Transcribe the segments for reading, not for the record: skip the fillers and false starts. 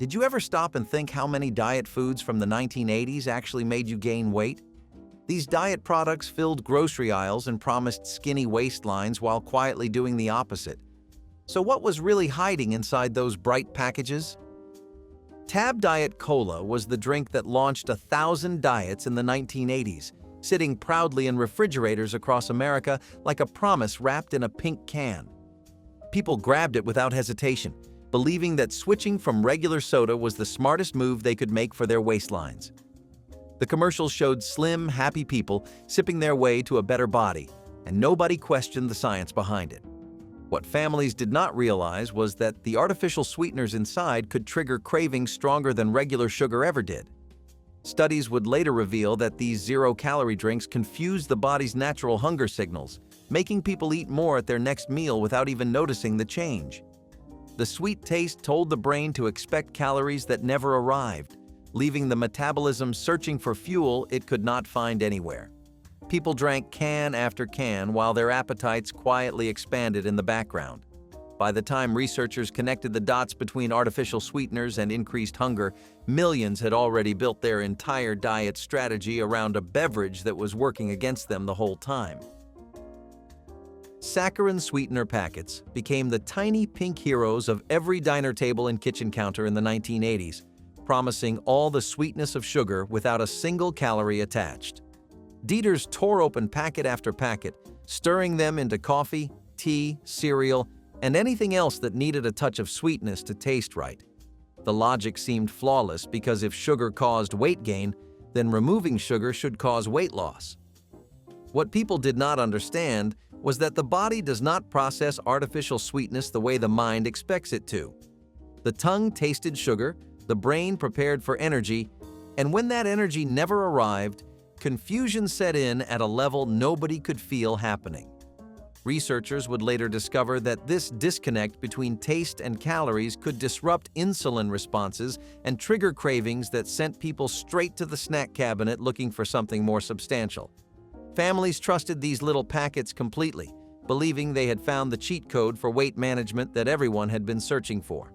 Did you ever stop and think how many diet foods from the 1980s actually made you gain weight? These diet products filled grocery aisles and promised skinny waistlines while quietly doing the opposite. So what was really hiding inside those bright packages? Tab Diet Cola was the drink that launched 1,000 diets in the 1980s, sitting proudly in refrigerators across America like a promise wrapped in a pink can. People grabbed it without hesitation, believing that switching from regular soda was the smartest move they could make for their waistlines. The commercials showed slim, happy people sipping their way to a better body, and nobody questioned the science behind it. What families did not realize was that the artificial sweeteners inside could trigger cravings stronger than regular sugar ever did. Studies would later reveal that these zero-calorie drinks confused the body's natural hunger signals, making people eat more at their next meal without even noticing the change. The sweet taste told the brain to expect calories that never arrived, leaving the metabolism searching for fuel it could not find anywhere. People drank can after can while their appetites quietly expanded in the background. By the time researchers connected the dots between artificial sweeteners and increased hunger, millions had already built their entire diet strategy around a beverage that was working against them the whole time. Saccharine sweetener packets became the tiny pink heroes of every diner table and kitchen counter in the 1980s, promising all the sweetness of sugar without a single calorie attached. Dieters tore open packet after packet, stirring them into coffee, tea, cereal, and anything else that needed a touch of sweetness to taste right. The logic seemed flawless because if sugar caused weight gain, then removing sugar should cause weight loss. What people did not understand was that the body does not process artificial sweetness the way the mind expects it to. The tongue tasted sugar, the brain prepared for energy, and when that energy never arrived, confusion set in at a level nobody could feel happening. Researchers would later discover that this disconnect between taste and calories could disrupt insulin responses and trigger cravings that sent people straight to the snack cabinet looking for something more substantial. Families trusted these little packets completely, believing they had found the cheat code for weight management that everyone had been searching for.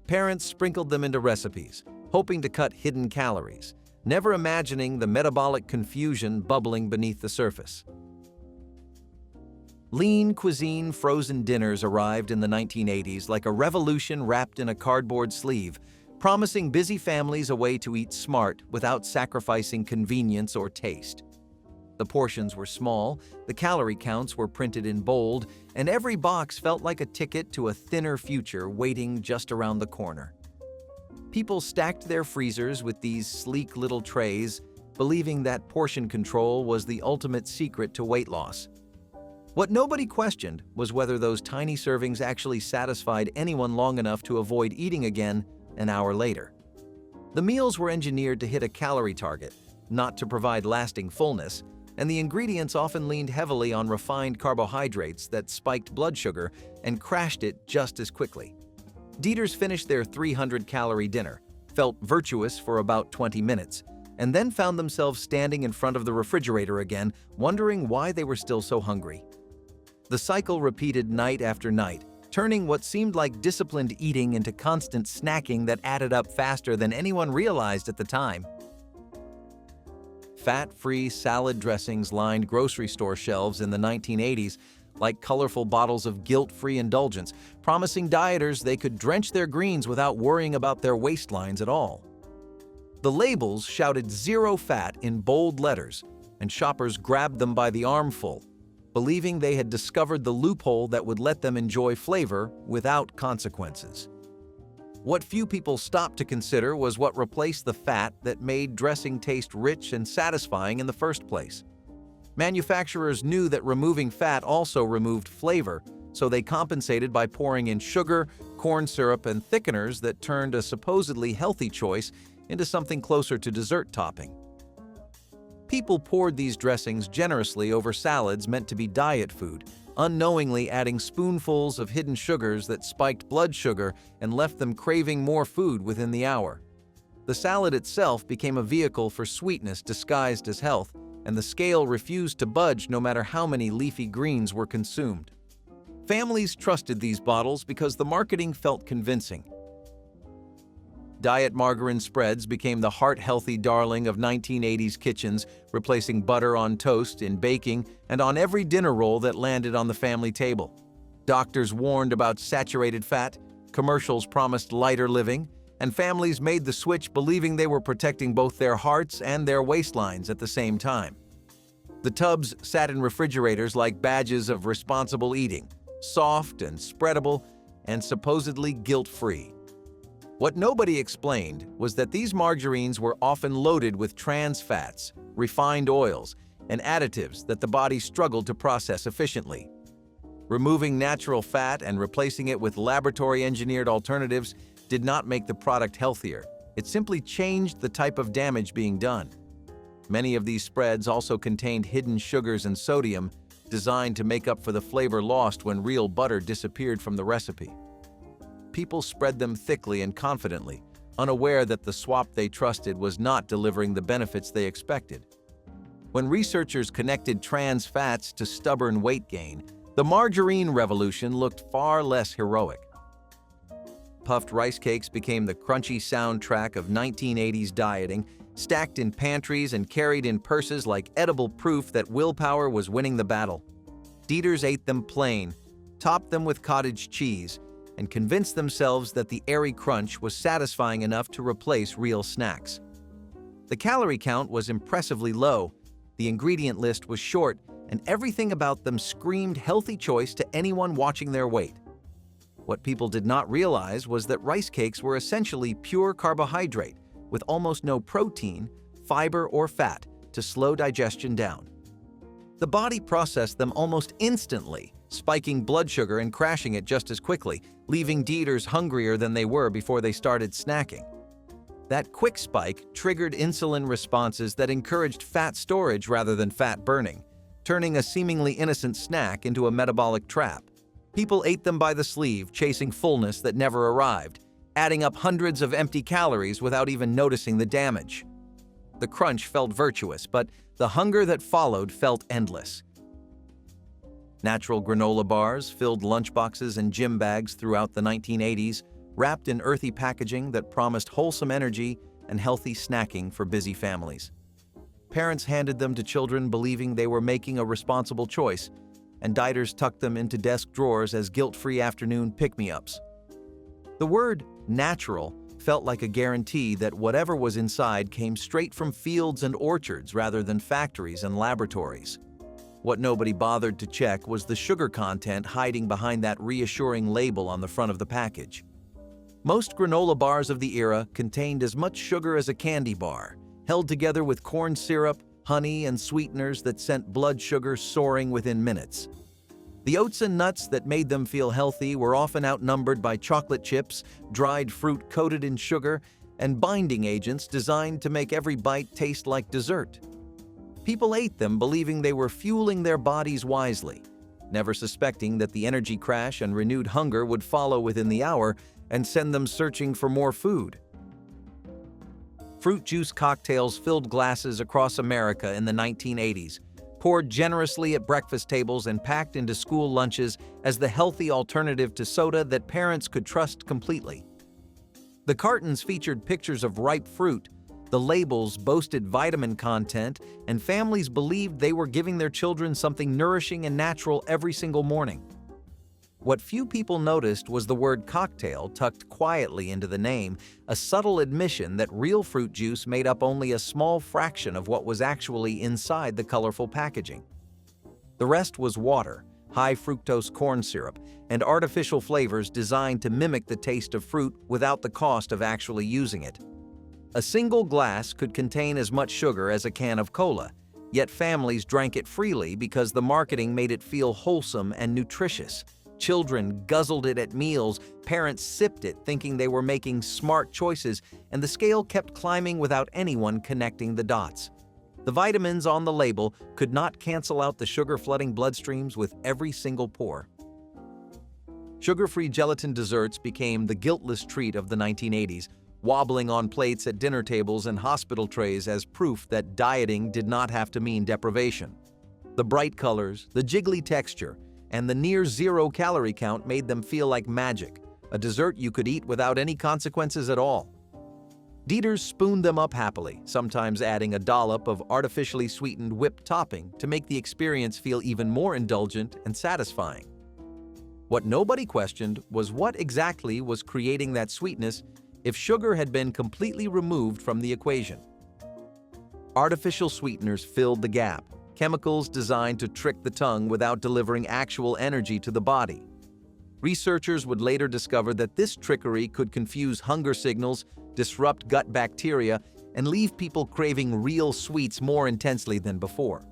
Parents sprinkled them into recipes, hoping to cut hidden calories, never imagining the metabolic confusion bubbling beneath the surface. Lean cuisine frozen dinners arrived in the 1980s like a revolution wrapped in a cardboard sleeve, promising busy families a way to eat smart without sacrificing convenience or taste. The portions were small, the calorie counts were printed in bold, and every box felt like a ticket to a thinner future waiting just around the corner. People stacked their freezers with these sleek little trays, believing that portion control was the ultimate secret to weight loss. What nobody questioned was whether those tiny servings actually satisfied anyone long enough to avoid eating again an hour later. The meals were engineered to hit a calorie target, not to provide lasting fullness, and the ingredients often leaned heavily on refined carbohydrates that spiked blood sugar and crashed it just as quickly. Dieters finished their 300-calorie dinner, felt virtuous for about 20 minutes, and then found themselves standing in front of the refrigerator again, wondering why they were still so hungry. The cycle repeated night after night, turning what seemed like disciplined eating into constant snacking that added up faster than anyone realized at the time. Fat-free salad dressings lined grocery store shelves in the 1980s like colorful bottles of guilt-free indulgence, promising dieters they could drench their greens without worrying about their waistlines at all. The labels shouted "zero fat" in bold letters, and shoppers grabbed them by the armful, believing they had discovered the loophole that would let them enjoy flavor without consequences. What few people stopped to consider was what replaced the fat that made dressing taste rich and satisfying in the first place. Manufacturers knew that removing fat also removed flavor, so they compensated by pouring in sugar, corn syrup, and thickeners that turned a supposedly healthy choice into something closer to dessert topping. People poured these dressings generously over salads meant to be diet food, unknowingly adding spoonfuls of hidden sugars that spiked blood sugar and left them craving more food within the hour. The salad itself became a vehicle for sweetness disguised as health, and the scale refused to budge no matter how many leafy greens were consumed. Families trusted these bottles because the marketing felt convincing. Diet margarine spreads became the heart-healthy darling of 1980s kitchens, replacing butter on toast, in baking, and on every dinner roll that landed on the family table. Doctors warned about saturated fat, commercials promised lighter living, and families made the switch believing they were protecting both their hearts and their waistlines at the same time. The tubs sat in refrigerators like badges of responsible eating, soft and spreadable, and supposedly guilt-free. What nobody explained was that these margarines were often loaded with trans fats, refined oils, and additives that the body struggled to process efficiently. Removing natural fat and replacing it with laboratory-engineered alternatives did not make the product healthier. It simply changed the type of damage being done. Many of these spreads also contained hidden sugars and sodium, designed to make up for the flavor lost when real butter disappeared from the recipe. People spread them thickly and confidently, unaware that the swap they trusted was not delivering the benefits they expected. When researchers connected trans fats to stubborn weight gain, the margarine revolution looked far less heroic. Puffed rice cakes became the crunchy soundtrack of 1980s dieting, stacked in pantries and carried in purses like edible proof that willpower was winning the battle. Dieters ate them plain, topped them with cottage cheese, and convinced themselves that the airy crunch was satisfying enough to replace real snacks. The calorie count was impressively low, the ingredient list was short, and everything about them screamed healthy choice to anyone watching their weight. What people did not realize was that rice cakes were essentially pure carbohydrate, with almost no protein, fiber, or fat to slow digestion down. The body processed them almost instantly, spiking blood sugar and crashing it just as quickly, leaving dieters hungrier than they were before they started snacking. That quick spike triggered insulin responses that encouraged fat storage rather than fat burning, turning a seemingly innocent snack into a metabolic trap. People ate them by the sleeve, chasing fullness that never arrived, adding up hundreds of empty calories without even noticing the damage. The crunch felt virtuous, but the hunger that followed felt endless. Natural granola bars filled lunchboxes and gym bags throughout the 1980s, wrapped in earthy packaging that promised wholesome energy and healthy snacking for busy families. Parents handed them to children believing they were making a responsible choice, and dieters tucked them into desk drawers as guilt-free afternoon pick-me-ups. The word natural felt like a guarantee that whatever was inside came straight from fields and orchards rather than factories and laboratories. What nobody bothered to check was the sugar content hiding behind that reassuring label on the front of the package. Most granola bars of the era contained as much sugar as a candy bar, held together with corn syrup, honey, and sweeteners that sent blood sugar soaring within minutes. The oats and nuts that made them feel healthy were often outnumbered by chocolate chips, dried fruit coated in sugar, and binding agents designed to make every bite taste like dessert. People ate them believing they were fueling their bodies wisely, never suspecting that the energy crash and renewed hunger would follow within the hour and send them searching for more food. Fruit juice cocktails filled glasses across America in the 1980s, poured generously at breakfast tables and packed into school lunches as the healthy alternative to soda that parents could trust completely. The cartons featured pictures of ripe fruit, the labels boasted vitamin content, and families believed they were giving their children something nourishing and natural every single morning. What few people noticed was the word cocktail tucked quietly into the name, a subtle admission that real fruit juice made up only a small fraction of what was actually inside the colorful packaging. The rest was water, high fructose corn syrup, and artificial flavors designed to mimic the taste of fruit without the cost of actually using it. A single glass could contain as much sugar as a can of cola, yet families drank it freely because the marketing made it feel wholesome and nutritious. Children guzzled it at meals, parents sipped it thinking they were making smart choices, and the scale kept climbing without anyone connecting the dots. The vitamins on the label could not cancel out the sugar-flooding bloodstreams with every single pour. Sugar-free gelatin desserts became the guiltless treat of the 1980s, wobbling on plates at dinner tables and hospital trays as proof that dieting did not have to mean deprivation. The bright colors, the jiggly texture, and the near-zero calorie count made them feel like magic, a dessert you could eat without any consequences at all. Eaters spooned them up happily, sometimes adding a dollop of artificially sweetened whipped topping to make the experience feel even more indulgent and satisfying. What nobody questioned was what exactly was creating that sweetness if sugar had been completely removed from the equation. Artificial sweeteners filled the gap, chemicals designed to trick the tongue without delivering actual energy to the body. Researchers would later discover that this trickery could confuse hunger signals, disrupt gut bacteria, and leave people craving real sweets more intensely than before.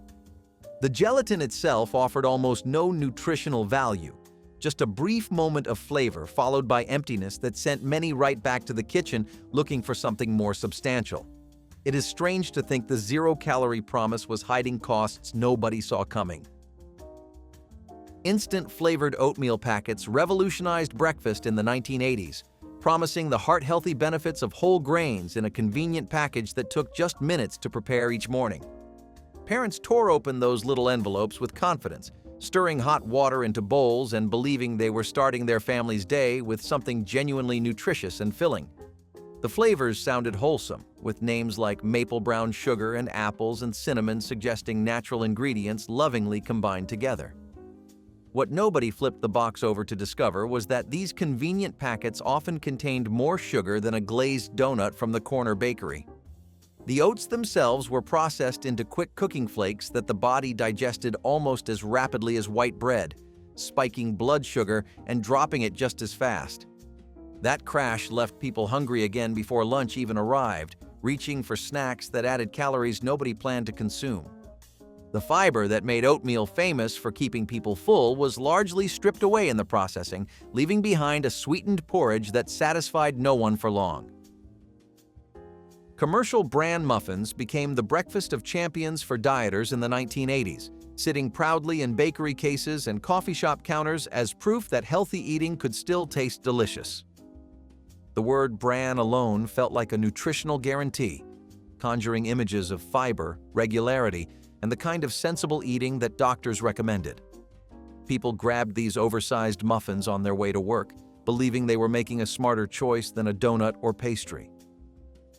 The gelatin itself offered almost no nutritional value, just a brief moment of flavor followed by emptiness that sent many right back to the kitchen looking for something more substantial. It is strange to think the zero-calorie promise was hiding costs nobody saw coming. Instant flavored oatmeal packets revolutionized breakfast in the 1980s, promising the heart-healthy benefits of whole grains in a convenient package that took just minutes to prepare each morning. Parents tore open those little envelopes with confidence, stirring hot water into bowls and believing they were starting their family's day with something genuinely nutritious and filling. The flavors sounded wholesome, with names like maple brown sugar and apples and cinnamon suggesting natural ingredients lovingly combined together. What nobody flipped the box over to discover was that these convenient packets often contained more sugar than a glazed donut from the corner bakery. The oats themselves were processed into quick cooking flakes that the body digested almost as rapidly as white bread, spiking blood sugar and dropping it just as fast. That crash left people hungry again before lunch even arrived, reaching for snacks that added calories nobody planned to consume. The fiber that made oatmeal famous for keeping people full was largely stripped away in the processing, leaving behind a sweetened porridge that satisfied no one for long. Commercial bran muffins became the breakfast of champions for dieters in the 1980s, sitting proudly in bakery cases and coffee shop counters as proof that healthy eating could still taste delicious. The word bran alone felt like a nutritional guarantee, conjuring images of fiber, regularity, and the kind of sensible eating that doctors recommended. People grabbed these oversized muffins on their way to work, believing they were making a smarter choice than a donut or pastry.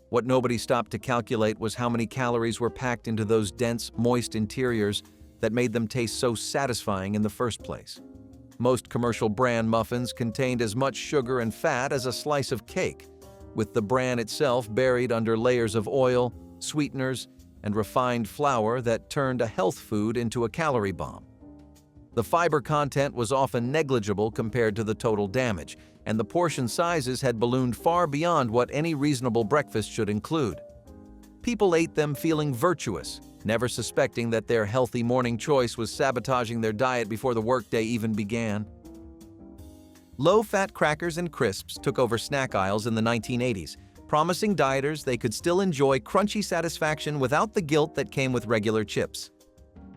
What nobody stopped to calculate was how many calories were packed into those dense, moist interiors that made them taste so satisfying in the first place. Most commercial bran muffins contained as much sugar and fat as a slice of cake, with the bran itself buried under layers of oil, sweeteners, and refined flour that turned a health food into a calorie bomb. The fiber content was often negligible compared to the total damage, and the portion sizes had ballooned far beyond what any reasonable breakfast should include. People ate them feeling virtuous, never suspecting that their healthy morning choice was sabotaging their diet before the workday even began. Low-fat crackers and crisps took over snack aisles in the 1980s, promising dieters they could still enjoy crunchy satisfaction without the guilt that came with regular chips.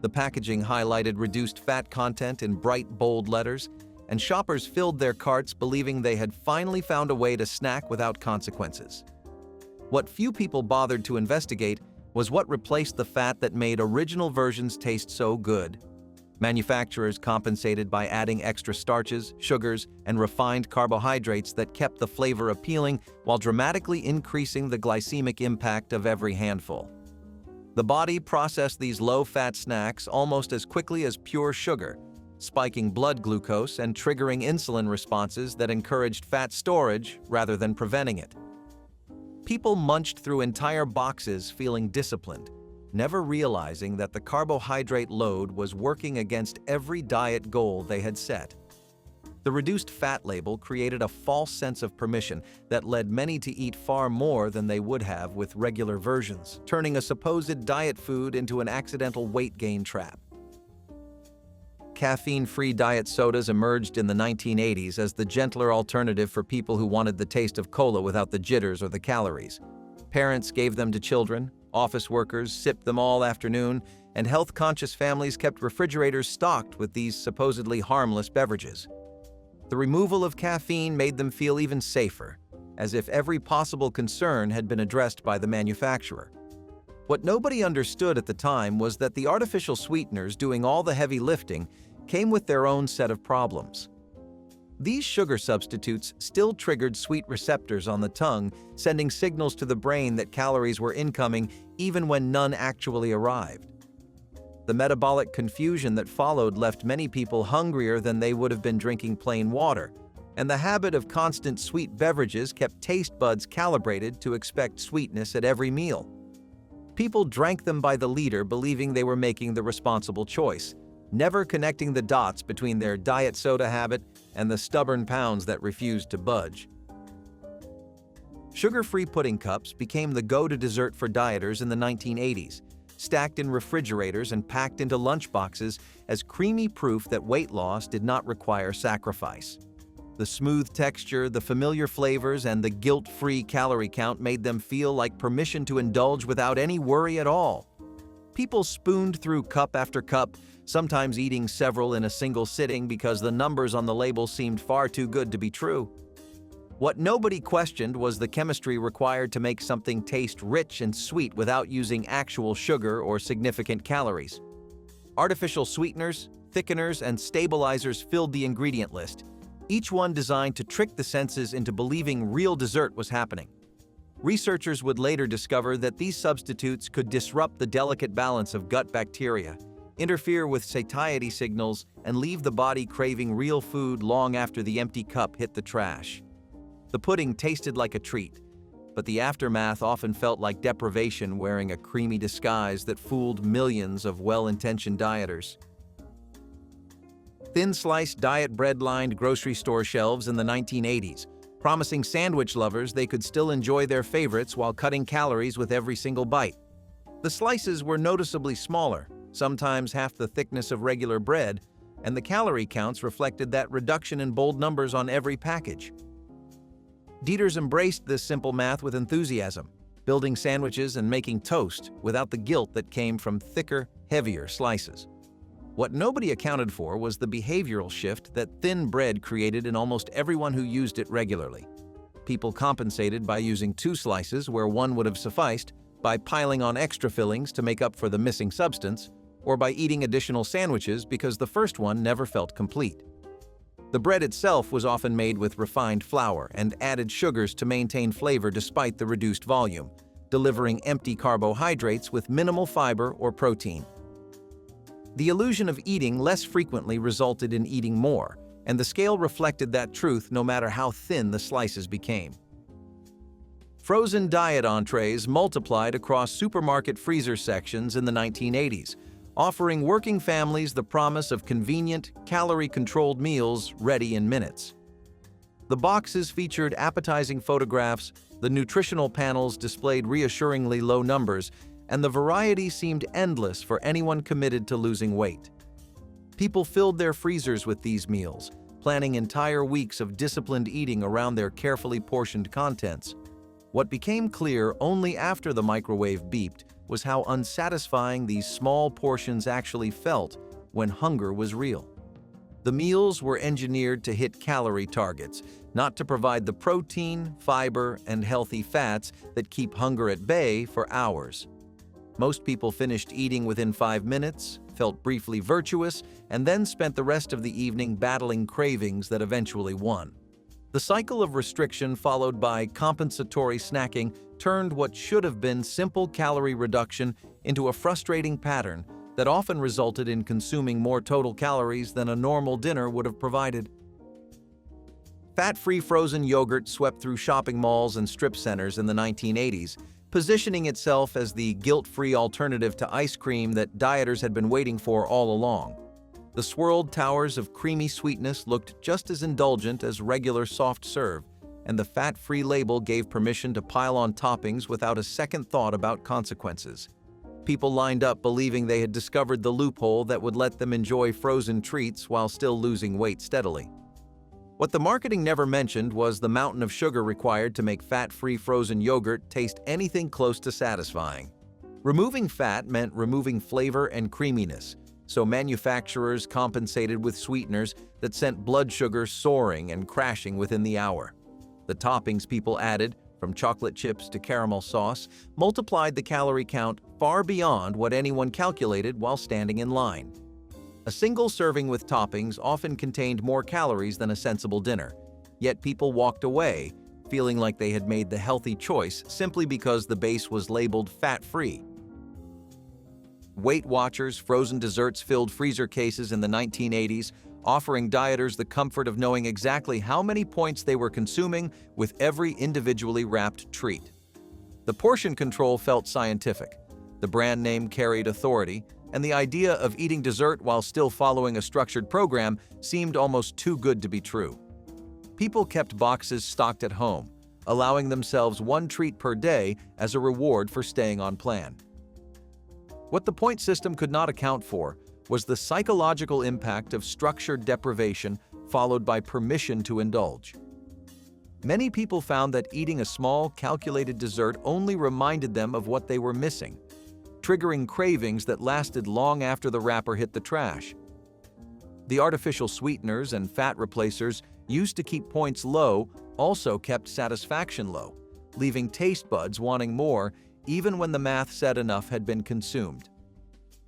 The packaging highlighted reduced fat content in bright, bold letters, and shoppers filled their carts believing they had finally found a way to snack without consequences. What few people bothered to investigate was what replaced the fat that made original versions taste so good. Manufacturers compensated by adding extra starches, sugars, and refined carbohydrates that kept the flavor appealing while dramatically increasing the glycemic impact of every handful. The body processed these low-fat snacks almost as quickly as pure sugar, spiking blood glucose and triggering insulin responses that encouraged fat storage rather than preventing it. People munched through entire boxes feeling disciplined, never realizing that the carbohydrate load was working against every diet goal they had set. The reduced fat label created a false sense of permission that led many to eat far more than they would have with regular versions, turning a supposed diet food into an accidental weight gain trap. Caffeine-free diet sodas emerged in the 1980s as the gentler alternative for people who wanted the taste of cola without the jitters or the calories. Parents gave them to children, office workers sipped them all afternoon, and health-conscious families kept refrigerators stocked with these supposedly harmless beverages. The removal of caffeine made them feel even safer, as if every possible concern had been addressed by the manufacturer. What nobody understood at the time was that the artificial sweeteners doing all the heavy lifting came with their own set of problems. These sugar substitutes still triggered sweet receptors on the tongue, sending signals to the brain that calories were incoming even when none actually arrived. The metabolic confusion that followed left many people hungrier than they would have been drinking plain water, and the habit of constant sweet beverages kept taste buds calibrated to expect sweetness at every meal. People drank them by the liter, believing they were making the responsible choice, never connecting the dots between their diet soda habit and the stubborn pounds that refused to budge. Sugar-free pudding cups became the go-to dessert for dieters in the 1980s, stacked in refrigerators and packed into lunchboxes as creamy proof that weight loss did not require sacrifice. The smooth texture, the familiar flavors, and the guilt-free calorie count made them feel like permission to indulge without any worry at all. People spooned through cup after cup, sometimes eating several in a single sitting because the numbers on the label seemed far too good to be true. What nobody questioned was the chemistry required to make something taste rich and sweet without using actual sugar or significant calories. Artificial sweeteners, thickeners, and stabilizers filled the ingredient list, each one designed to trick the senses into believing real dessert was happening. Researchers would later discover that these substitutes could disrupt the delicate balance of gut bacteria, interfere with satiety signals, and leave the body craving real food long after the empty cup hit the trash. The pudding tasted like a treat, but the aftermath often felt like deprivation wearing a creamy disguise that fooled millions of well-intentioned dieters. Thin-sliced diet bread lined grocery store shelves in the 1980s, promising sandwich lovers they could still enjoy their favorites while cutting calories with every single bite. The slices were noticeably smaller, sometimes half the thickness of regular bread, and the calorie counts reflected that reduction in bold numbers on every package. Dieters embraced this simple math with enthusiasm, building sandwiches and making toast without the guilt that came from thicker, heavier slices. What nobody accounted for was the behavioral shift that thin bread created in almost everyone who used it regularly. People compensated by using 2 slices where one would have sufficed, by piling on extra fillings to make up for the missing substance, or by eating additional sandwiches because the first one never felt complete. The bread itself was often made with refined flour and added sugars to maintain flavor despite the reduced volume, delivering empty carbohydrates with minimal fiber or protein. The illusion of eating less frequently resulted in eating more, and the scale reflected that truth no matter how thin the slices became. Frozen diet entrees multiplied across supermarket freezer sections in the 1980s, offering working families the promise of convenient, calorie-controlled meals ready in minutes. The boxes featured appetizing photographs, the nutritional panels displayed reassuringly low numbers, and the variety seemed endless for anyone committed to losing weight. People filled their freezers with these meals, planning entire weeks of disciplined eating around their carefully portioned contents. What became clear only after the microwave beeped was how unsatisfying these small portions actually felt when hunger was real. The meals were engineered to hit calorie targets, not to provide the protein, fiber, and healthy fats that keep hunger at bay for hours. Most people finished eating within 5 minutes, felt briefly virtuous, and then spent the rest of the evening battling cravings that eventually won. The cycle of restriction followed by compensatory snacking turned what should have been simple calorie reduction into a frustrating pattern that often resulted in consuming more total calories than a normal dinner would have provided. Fat-free frozen yogurt swept through shopping malls and strip centers in the 1980s, positioning itself as the guilt-free alternative to ice cream that dieters had been waiting for all along. The swirled towers of creamy sweetness looked just as indulgent as regular soft serve, and the fat-free label gave permission to pile on toppings without a second thought about consequences. People lined up believing they had discovered the loophole that would let them enjoy frozen treats while still losing weight steadily. What the marketing never mentioned was the mountain of sugar required to make fat-free frozen yogurt taste anything close to satisfying. Removing fat meant removing flavor and creaminess, so manufacturers compensated with sweeteners that sent blood sugar soaring and crashing within the hour. The toppings people added, from chocolate chips to caramel sauce, multiplied the calorie count far beyond what anyone calculated while standing in line. A single serving with toppings often contained more calories than a sensible dinner, yet people walked away feeling like they had made the healthy choice simply because the base was labeled fat-free. Weight Watchers frozen desserts filled freezer cases in the 1980s, offering dieters the comfort of knowing exactly how many points they were consuming with every individually wrapped treat. The portion control felt scientific, the brand name carried authority, and the idea of eating dessert while still following a structured program seemed almost too good to be true. People kept boxes stocked at home, allowing themselves one treat per day as a reward for staying on plan. What the point system could not account for was the psychological impact of structured deprivation followed by permission to indulge. Many people found that eating a small, calculated dessert only reminded them of what they were missing, triggering cravings that lasted long after the wrapper hit the trash. The artificial sweeteners and fat replacers used to keep points low also kept satisfaction low, leaving taste buds wanting more even when the math said enough had been consumed.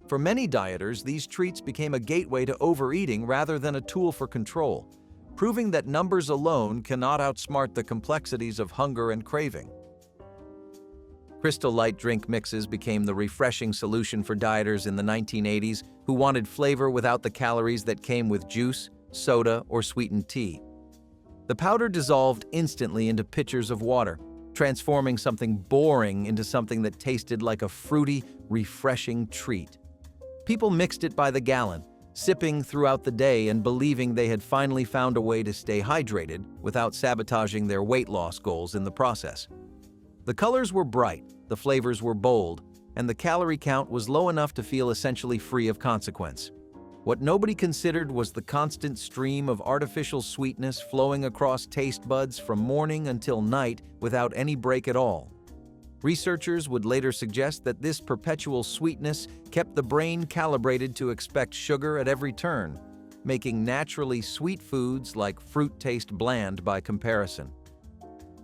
For many dieters, these treats became a gateway to overeating rather than a tool for control, proving that numbers alone cannot outsmart the complexities of hunger and craving. Crystal Light drink mixes became the refreshing solution for dieters in the 1980s who wanted flavor without the calories that came with juice, soda, or sweetened tea. The powder dissolved instantly into pitchers of water, transforming something boring into something that tasted like a fruity, refreshing treat. People mixed it by the gallon, sipping throughout the day and believing they had finally found a way to stay hydrated without sabotaging their weight loss goals in the process. The colors were bright, the flavors were bold, and the calorie count was low enough to feel essentially free of consequence. What nobody considered was the constant stream of artificial sweetness flowing across taste buds from morning until night without any break at all. Researchers would later suggest that this perpetual sweetness kept the brain calibrated to expect sugar at every turn, making naturally sweet foods like fruit taste bland by comparison.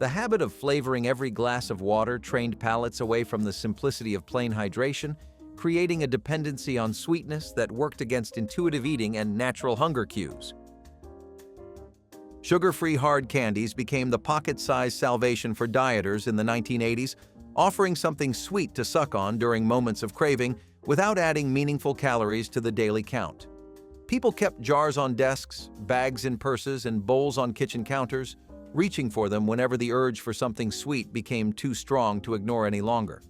The habit of flavoring every glass of water trained palates away from the simplicity of plain hydration, creating a dependency on sweetness that worked against intuitive eating and natural hunger cues. Sugar-free hard candies became the pocket-sized salvation for dieters in the 1980s, offering something sweet to suck on during moments of craving without adding meaningful calories to the daily count. People kept jars on desks, bags in purses, and bowls on kitchen counters, reaching for them whenever the urge for something sweet became too strong to ignore any longer.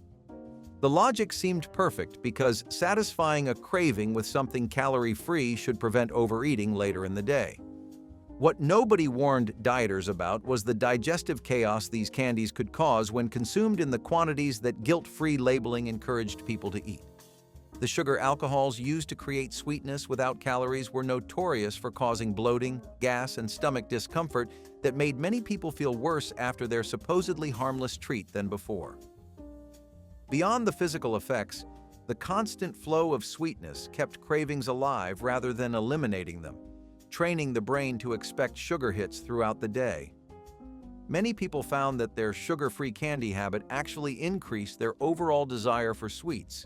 The logic seemed perfect because satisfying a craving with something calorie-free should prevent overeating later in the day. What nobody warned dieters about was the digestive chaos these candies could cause when consumed in the quantities that guilt-free labeling encouraged people to eat. The sugar alcohols used to create sweetness without calories were notorious for causing bloating, gas, and stomach discomfort that made many people feel worse after their supposedly harmless treat than before. Beyond the physical effects, the constant flow of sweetness kept cravings alive rather than eliminating them, training the brain to expect sugar hits throughout the day. Many people found that their sugar-free candy habit actually increased their overall desire for sweets.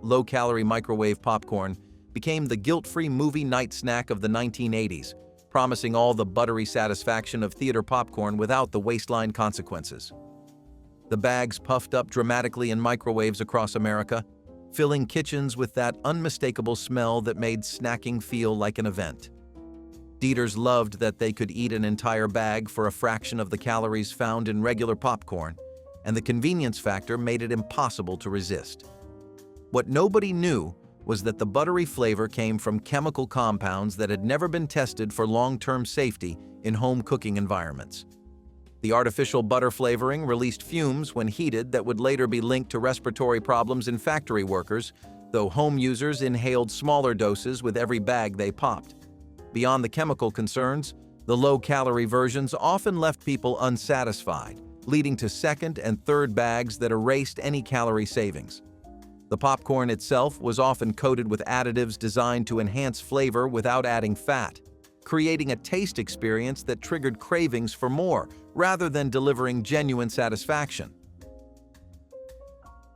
Low-calorie microwave popcorn became the guilt-free movie night snack of the 1980s, promising all the buttery satisfaction of theater popcorn without the waistline consequences. The bags puffed up dramatically in microwaves across America, filling kitchens with that unmistakable smell that made snacking feel like an event. Dieters loved that they could eat an entire bag for a fraction of the calories found in regular popcorn, and the convenience factor made it impossible to resist. What nobody knew was that the buttery flavor came from chemical compounds that had never been tested for long-term safety in home cooking environments. The artificial butter flavoring released fumes when heated that would later be linked to respiratory problems in factory workers, though home users inhaled smaller doses with every bag they popped. Beyond the chemical concerns, the low-calorie versions often left people unsatisfied, leading to second and third bags that erased any calorie savings. The popcorn itself was often coated with additives designed to enhance flavor without adding fat, creating a taste experience that triggered cravings for more rather than delivering genuine satisfaction.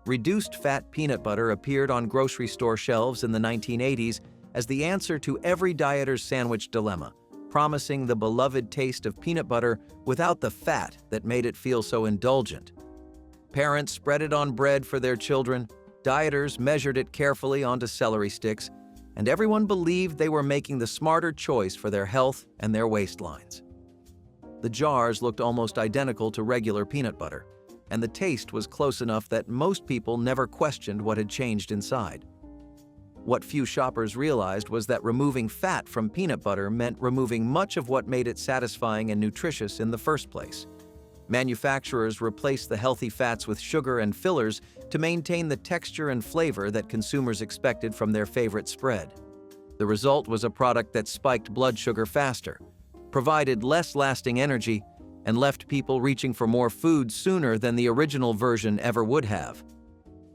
Reduced-fat peanut butter appeared on grocery store shelves in the 1980s as the answer to every dieter's sandwich dilemma, promising the beloved taste of peanut butter without the fat that made it feel so indulgent. Parents spread it on bread for their children, dieters measured it carefully onto celery sticks, and everyone believed they were making the smarter choice for their health and their waistlines. The jars looked almost identical to regular peanut butter, and the taste was close enough that most people never questioned what had changed inside. What few shoppers realized was that removing fat from peanut butter meant removing much of what made it satisfying and nutritious in the first place. Manufacturers replaced the healthy fats with sugar and fillers to maintain the texture and flavor that consumers expected from their favorite spread. The result was a product that spiked blood sugar faster, provided less lasting energy, and left people reaching for more food sooner than the original version ever would have.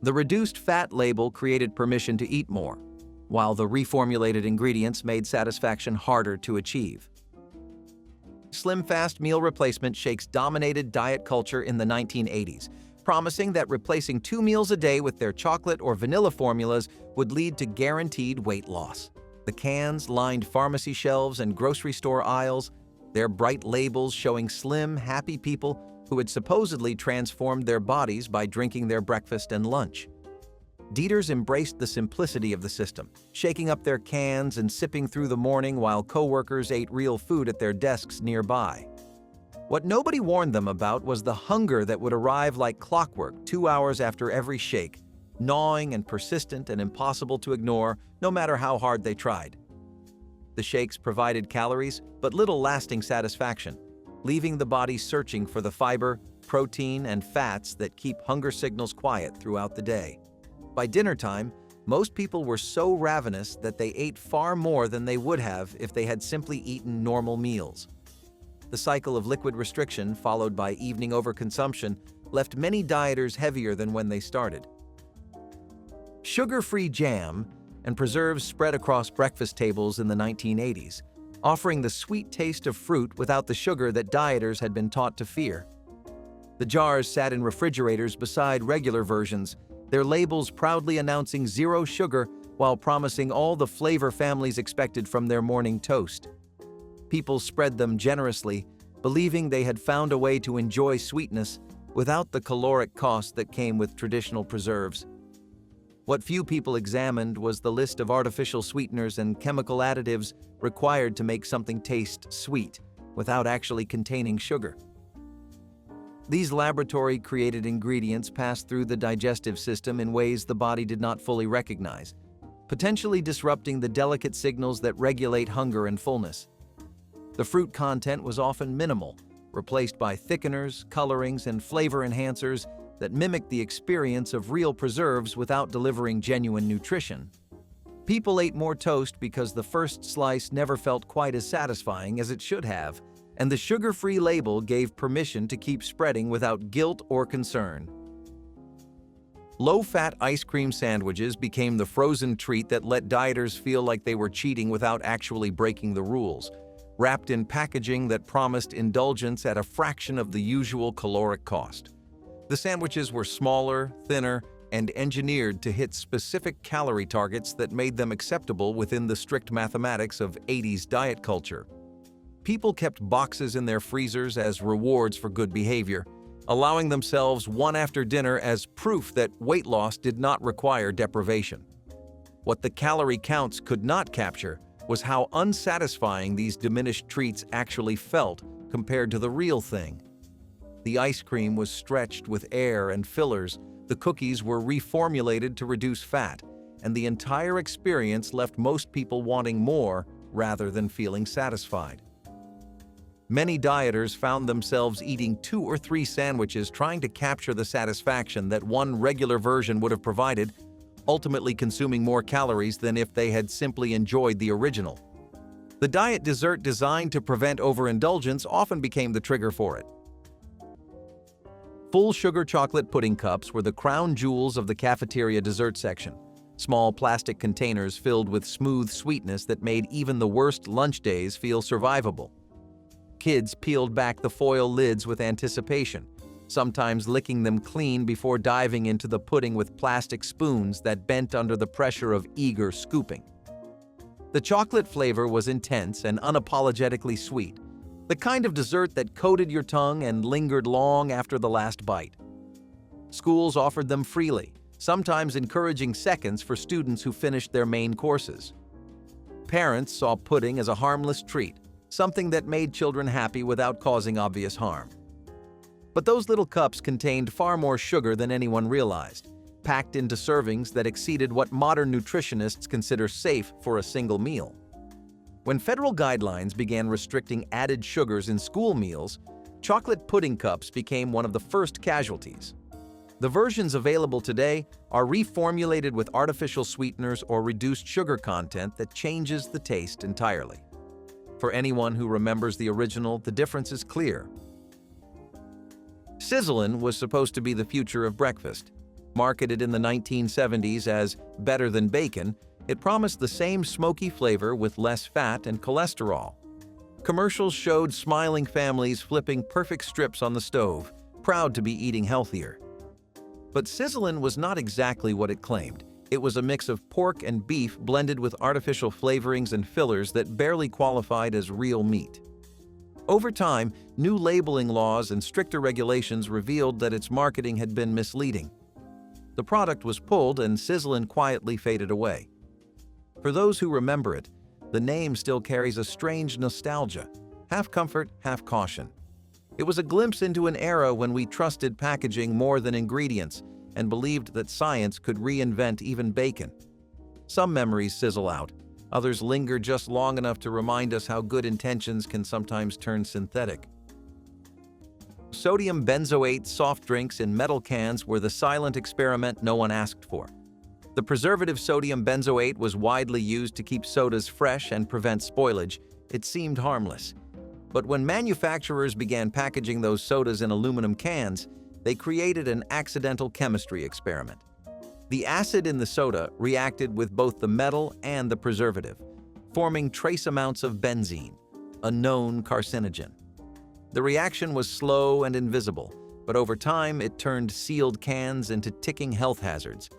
The reduced fat label created permission to eat more, while the reformulated ingredients made satisfaction harder to achieve. Slim-fast meal replacement shakes dominated diet culture in the 1980s, promising that replacing 2 meals a day with their chocolate or vanilla formulas would lead to guaranteed weight loss. The cans lined pharmacy shelves and grocery store aisles, their bright labels showing slim, happy people who had supposedly transformed their bodies by drinking their breakfast and lunch. Dieters embraced the simplicity of the system, shaking up their cans and sipping through the morning while coworkers ate real food at their desks nearby. What nobody warned them about was the hunger that would arrive like clockwork 2 hours after every shake, gnawing and persistent and impossible to ignore no matter how hard they tried. The shakes provided calories, but little lasting satisfaction, leaving the body searching for the fiber, protein, and fats that keep hunger signals quiet throughout the day. By dinner time, most people were so ravenous that they ate far more than they would have if they had simply eaten normal meals. The cycle of liquid restriction, followed by evening overconsumption, left many dieters heavier than when they started. Sugar-free jam and preserves spread across breakfast tables in the 1980s, offering the sweet taste of fruit without the sugar that dieters had been taught to fear. The jars sat in refrigerators beside regular versions, their labels proudly announcing 0 sugar while promising all the flavor families expected from their morning toast. People spread them generously, believing they had found a way to enjoy sweetness without the caloric cost that came with traditional preserves. What few people examined was the list of artificial sweeteners and chemical additives required to make something taste sweet without actually containing sugar. These laboratory-created ingredients passed through the digestive system in ways the body did not fully recognize, potentially disrupting the delicate signals that regulate hunger and fullness. The fruit content was often minimal, replaced by thickeners, colorings, and flavor enhancers that mimicked the experience of real preserves without delivering genuine nutrition. People ate more toast because the first slice never felt quite as satisfying as it should have, and the sugar-free label gave permission to keep spreading without guilt or concern. Low-fat ice cream sandwiches became the frozen treat that let dieters feel like they were cheating without actually breaking the rules, wrapped in packaging that promised indulgence at a fraction of the usual caloric cost. The sandwiches were smaller, thinner, and engineered to hit specific calorie targets that made them acceptable within the strict mathematics of 80s diet culture. People kept boxes in their freezers as rewards for good behavior, allowing themselves one after dinner as proof that weight loss did not require deprivation. What the calorie counts could not capture was how unsatisfying these diminished treats actually felt compared to the real thing. The ice cream was stretched with air and fillers, the cookies were reformulated to reduce fat, and the entire experience left most people wanting more rather than feeling satisfied. Many dieters found themselves eating 2 or 3 sandwiches trying to capture the satisfaction that one regular version would have provided, ultimately consuming more calories than if they had simply enjoyed the original. The diet dessert designed to prevent overindulgence often became the trigger for it. Full sugar chocolate pudding cups were the crown jewels of the cafeteria dessert section, small plastic containers filled with smooth sweetness that made even the worst lunch days feel survivable. Kids peeled back the foil lids with anticipation, sometimes licking them clean before diving into the pudding with plastic spoons that bent under the pressure of eager scooping. The chocolate flavor was intense and unapologetically sweet, the kind of dessert that coated your tongue and lingered long after the last bite. Schools offered them freely, sometimes encouraging seconds for students who finished their main courses. Parents saw pudding as a harmless treat, something that made children happy without causing obvious harm. But those little cups contained far more sugar than anyone realized, packed into servings that exceeded what modern nutritionists consider safe for a single meal. When federal guidelines began restricting added sugars in school meals, chocolate pudding cups became one of the first casualties. The versions available today are reformulated with artificial sweeteners or reduced sugar content that changes the taste entirely. For anyone who remembers the original, the difference is clear. Sizzlean was supposed to be the future of breakfast. Marketed in the 1970s as better than bacon, it promised the same smoky flavor with less fat and cholesterol. Commercials showed smiling families flipping perfect strips on the stove, proud to be eating healthier. But Sizzlean was not exactly what it claimed. It was a mix of pork and beef blended with artificial flavorings and fillers that barely qualified as real meat. Over time, new labeling laws and stricter regulations revealed that its marketing had been misleading. The product was pulled and Sizzlean quietly faded away. For those who remember it, the name still carries a strange nostalgia, half comfort, half caution. It was a glimpse into an era when we trusted packaging more than ingredients and believed that science could reinvent even bacon. Some memories sizzle out, others linger just long enough to remind us how good intentions can sometimes turn synthetic. Sodium benzoate soft drinks in metal cans were the silent experiment no one asked for. The preservative sodium benzoate was widely used to keep sodas fresh and prevent spoilage. It seemed harmless. But when manufacturers began packaging those sodas in aluminum cans, they created an accidental chemistry experiment. The acid in the soda reacted with both the metal and the preservative, forming trace amounts of benzene, a known carcinogen. The reaction was slow and invisible, but over time it turned sealed cans into ticking health hazards.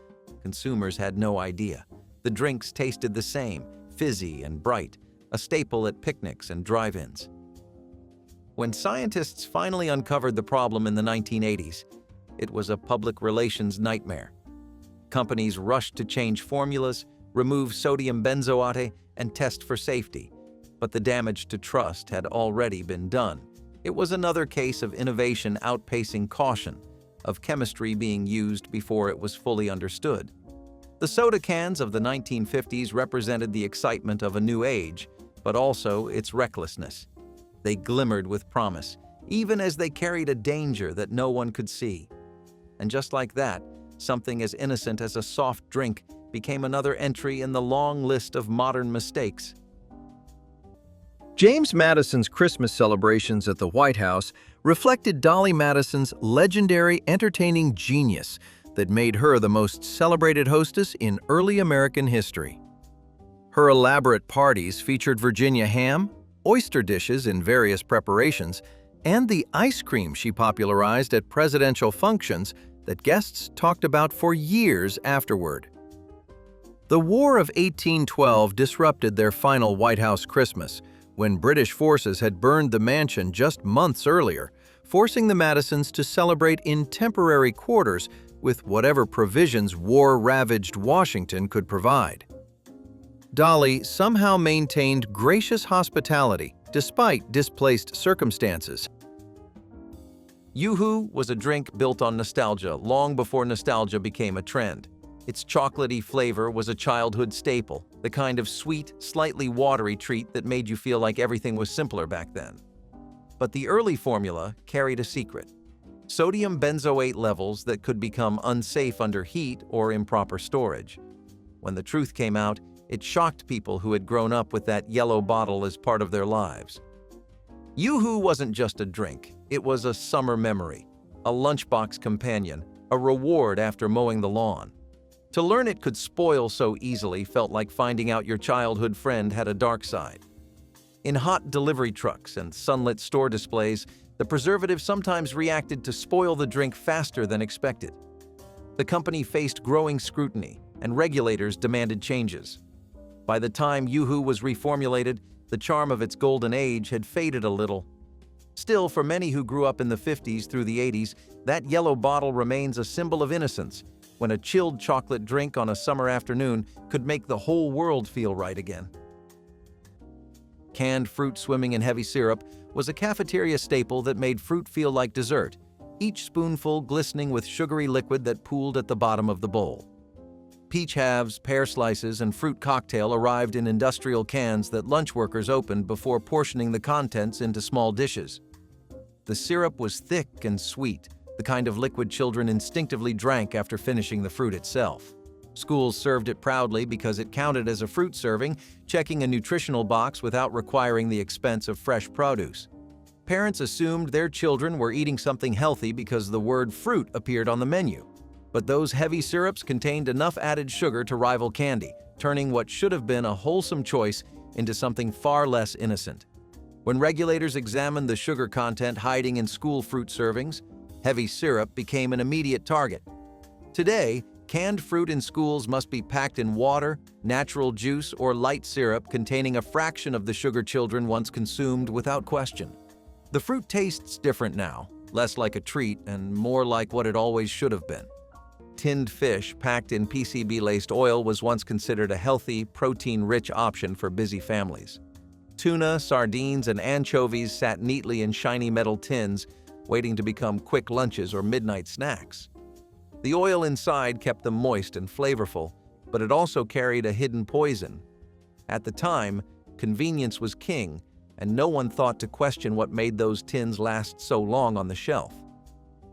Consumers had no idea. The drinks tasted the same, fizzy and bright, a staple at picnics and drive-ins. When scientists finally uncovered the problem in the 1980s, it was a public relations nightmare. Companies rushed to change formulas, remove sodium benzoate, and test for safety. But the damage to trust had already been done. It was another case of innovation outpacing caution, of chemistry being used before it was fully understood. The soda cans of the 1950s represented the excitement of a new age, but also its recklessness. They glimmered with promise, even as they carried a danger that no one could see. And just like that, something as innocent as a soft drink became another entry in the long list of modern mistakes. James Madison's Christmas celebrations at the White House reflected Dolly Madison's legendary entertaining genius that made her the most celebrated hostess in early American history. Her elaborate parties featured Virginia ham, oyster dishes in various preparations, and the ice cream she popularized at presidential functions that guests talked about for years afterward. The War of 1812 disrupted their final White House Christmas, when British forces had burned the mansion just months earlier, forcing the Madisons to celebrate in temporary quarters with whatever provisions war-ravaged Washington could provide. Dolly somehow maintained gracious hospitality despite displaced circumstances. Yoo-hoo was a drink built on nostalgia long before nostalgia became a trend. Its chocolatey flavor was a childhood staple, the kind of sweet, slightly watery treat that made you feel like everything was simpler back then. But the early formula carried a secret: sodium benzoate levels that could become unsafe under heat or improper storage. When the truth came out, it shocked people who had grown up with that yellow bottle as part of their lives. Yoo-hoo wasn't just a drink, it was a summer memory, a lunchbox companion, a reward after mowing the lawn. To learn it could spoil so easily felt like finding out your childhood friend had a dark side. In hot delivery trucks and sunlit store displays, The preservative sometimes reacted to spoil the drink faster than expected. The company faced growing scrutiny, and regulators demanded changes. By the time Yoo-hoo was reformulated, the charm of its golden age had faded a little. Still, for many who grew up in the 50s through the 80s, that yellow bottle remains a symbol of innocence, when a chilled chocolate drink on a summer afternoon could make the whole world feel right again. Canned fruit swimming in heavy syrup was a cafeteria staple that made fruit feel like dessert, each spoonful glistening with sugary liquid that pooled at the bottom of the bowl. Peach halves, pear slices, and fruit cocktail arrived in industrial cans that lunch workers opened before portioning the contents into small dishes. The syrup was thick and sweet, the kind of liquid children instinctively drank after finishing the fruit itself. Schools served it proudly because it counted as a fruit serving, checking a nutritional box without requiring the expense of fresh produce. Parents assumed their children were eating something healthy because the word fruit appeared on the menu. But those heavy syrups contained enough added sugar to rival candy, turning what should have been a wholesome choice into something far less innocent. When regulators examined the sugar content hiding in school fruit servings, heavy syrup became an immediate target. Today, canned fruit in schools must be packed in water, natural juice, or light syrup containing a fraction of the sugar children once consumed without question. The fruit tastes different now, less like a treat and more like what it always should have been. Tinned fish packed in PCB-laced oil was once considered a healthy, protein-rich option for busy families. Tuna, sardines, and anchovies sat neatly in shiny metal tins, waiting to become quick lunches or midnight snacks. The oil inside kept them moist and flavorful, but it also carried a hidden poison. At the time, convenience was king, and no one thought to question what made those tins last so long on the shelf.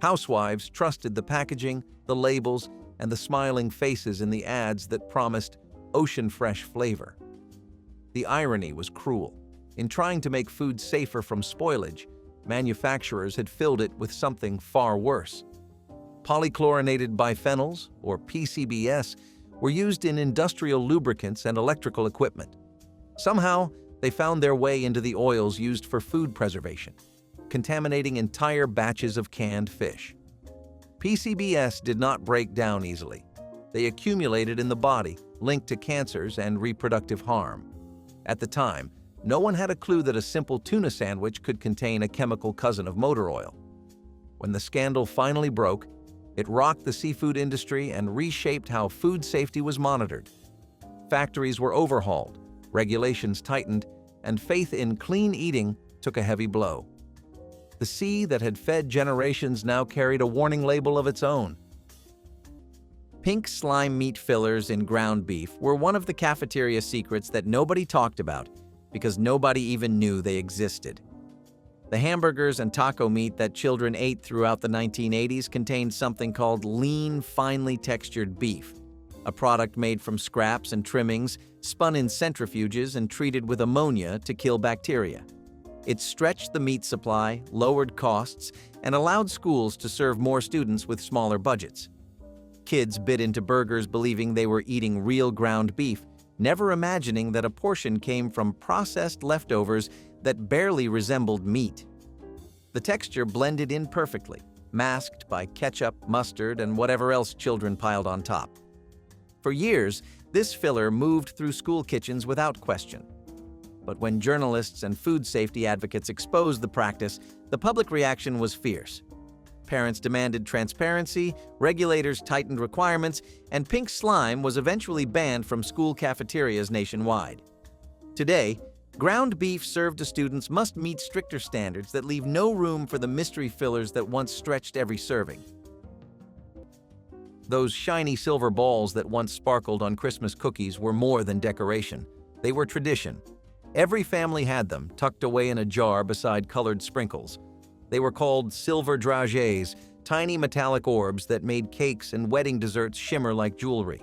Housewives trusted the packaging, the labels, and the smiling faces in the ads that promised ocean-fresh flavor. The irony was cruel. In trying to make food safer from spoilage, manufacturers had filled it with something far worse. Polychlorinated biphenyls, or PCBs, were used in industrial lubricants and electrical equipment. Somehow, they found their way into the oils used for food preservation, contaminating entire batches of canned fish. PCBs did not break down easily. They accumulated in the body, linked to cancers and reproductive harm. At the time, no one had a clue that a simple tuna sandwich could contain a chemical cousin of motor oil. When the scandal finally broke, it rocked the seafood industry and reshaped how food safety was monitored. Factories were overhauled, regulations tightened, and faith in clean eating took a heavy blow. The sea that had fed generations now carried a warning label of its own. Pink slime meat fillers in ground beef were one of the cafeteria secrets that nobody talked about because nobody even knew they existed. The hamburgers and taco meat that children ate throughout the 1980s contained something called lean, finely textured beef, a product made from scraps and trimmings, spun in centrifuges and treated with ammonia to kill bacteria. It stretched the meat supply, lowered costs, and allowed schools to serve more students with smaller budgets. Kids bit into burgers believing they were eating real ground beef, never imagining that a portion came from processed leftovers that barely resembled meat. The texture blended in perfectly, masked by ketchup, mustard, and whatever else children piled on top. For years, this filler moved through school kitchens without question. But when journalists and food safety advocates exposed the practice, the public reaction was fierce. Parents demanded transparency, regulators tightened requirements, and pink slime was eventually banned from school cafeterias nationwide. Today, ground beef served to students must meet stricter standards that leave no room for the mystery fillers that once stretched every serving. Those shiny silver balls that once sparkled on Christmas cookies were more than decoration. They were tradition. Every family had them, tucked away in a jar beside colored sprinkles. They were called silver dragees, tiny metallic orbs that made cakes and wedding desserts shimmer like jewelry.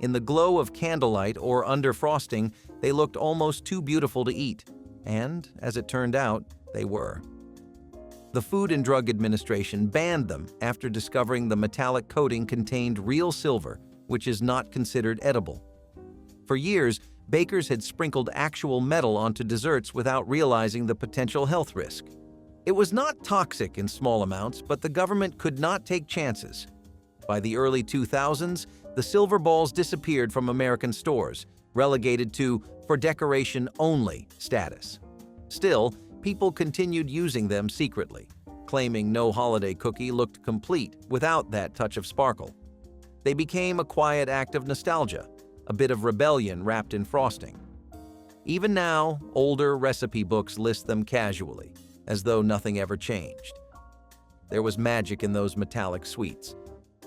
In the glow of candlelight or under frosting, they looked almost too beautiful to eat. And, as it turned out, they were. The Food and Drug Administration banned them after discovering the metallic coating contained real silver, which is not considered edible. For years, bakers had sprinkled actual metal onto desserts without realizing the potential health risk. It was not toxic in small amounts, but the government could not take chances. By the early 2000s, the silver balls disappeared from American stores, relegated to "for decoration only" status. Still, people continued using them secretly, claiming no holiday cookie looked complete without that touch of sparkle. They became a quiet act of nostalgia, a bit of rebellion wrapped in frosting. Even now, older recipe books list them casually, as though nothing ever changed. There was magic in those metallic sweets,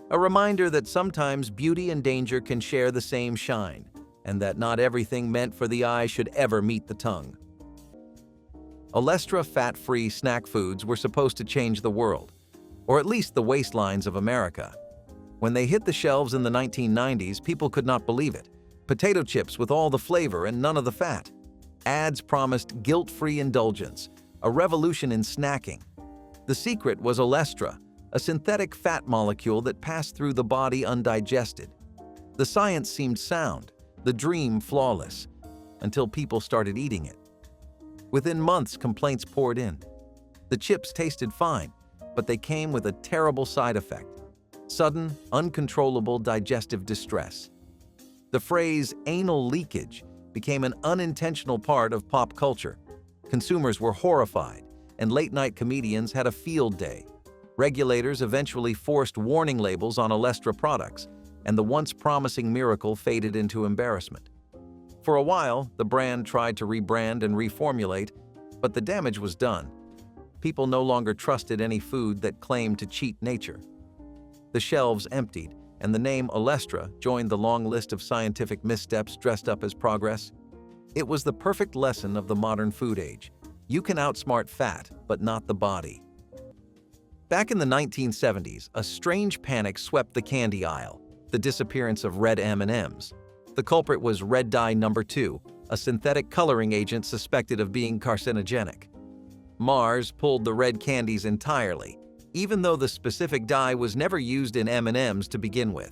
a reminder that sometimes beauty and danger can share the same shine, and that not everything meant for the eye should ever meet the tongue. Olestra fat-free snack foods were supposed to change the world, or at least the waistlines of America. When they hit the shelves in the 1990s, people could not believe it. Potato chips with all the flavor and none of the fat. Ads promised guilt-free indulgence, a revolution in snacking. The secret was Olestra, a synthetic fat molecule that passed through the body undigested. The science seemed sound, the dream flawless, until people started eating it. Within months, complaints poured in. The chips tasted fine, but they came with a terrible side effect: sudden, uncontrollable digestive distress. The phrase "anal leakage" became an unintentional part of pop culture. Consumers were horrified, and late-night comedians had a field day. Regulators eventually forced warning labels on Olestra products, and the once promising miracle faded into embarrassment. For a while, the brand tried to rebrand and reformulate, but the damage was done. People no longer trusted any food that claimed to cheat nature. The shelves emptied, and the name Olestra joined the long list of scientific missteps dressed up as progress. It was the perfect lesson of the modern food age. You can outsmart fat, but not the body. Back in the 1970s, a strange panic swept the candy aisle: the disappearance of Red M&Ms. The culprit was red dye number 2, a synthetic coloring agent suspected of being carcinogenic. Mars pulled the red candies entirely, even though the specific dye was never used in M&Ms to begin with.